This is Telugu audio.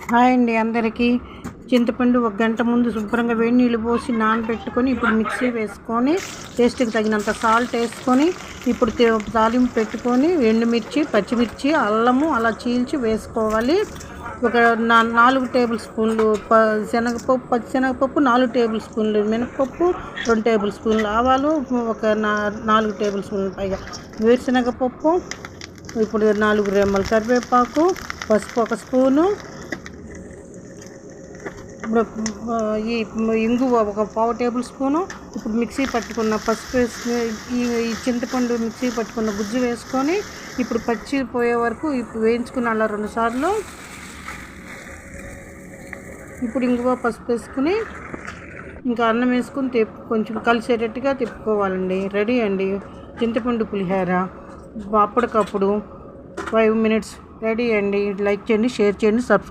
హాయ్ అండి అందరికీ. చింతపండు ఒక గంట ముందు శుభ్రంగా వేడి నీళ్ళు పోసి నానబెట్టుకొని ఇప్పుడు మిక్సీ వేసుకొని టేస్ట్కి తగినంత సాల్ట్ వేసుకొని ఇప్పుడు తాలింపు పెట్టుకొని ఎండుమిర్చి, పచ్చిమిర్చి, అల్లము అలా చీల్చి వేసుకోవాలి. ఒక 4 టేబుల్ స్పూన్లు శనగపప్పు, పచ్చిశనగపప్పు, 4 టేబుల్ స్పూన్లు మినపప్పు, 2 టేబుల్ స్పూన్లు ఆవాలు, ఒక 4 టేబుల్ స్పూన్లు పైగా వేరుశనగపప్పు, ఇప్పుడు 4 రెమ్మల కరివేపాకు, పసుపు 1 స్పూను, ఇప్పుడు ఈ ఇంగువ ఒక 1/4 టేబుల్ స్పూను. ఇప్పుడు మిక్సీ పట్టుకున్న పసుపు వేసుకుని ఈ చింతపండు మిక్సీ పట్టుకున్న గుజ్జు వేసుకొని ఇప్పుడు పచ్చి పోయే వరకు ఇప్పుడు వేయించుకుని అలా 2 సార్లు. ఇప్పుడు ఇంగువ పసుపు వేసుకుని ఇంకా అన్నం వేసుకుని కొంచెం కలిసేటట్టుగా తిప్పుకోవాలండి. రెడీ అండి చింతపండు పులిహోర అప్పటికప్పుడు 5 మినిట్స్ రెడీ అండి. లైక్ చేయండి, షేర్ చేయండి, సబ్స్క్రైబ్.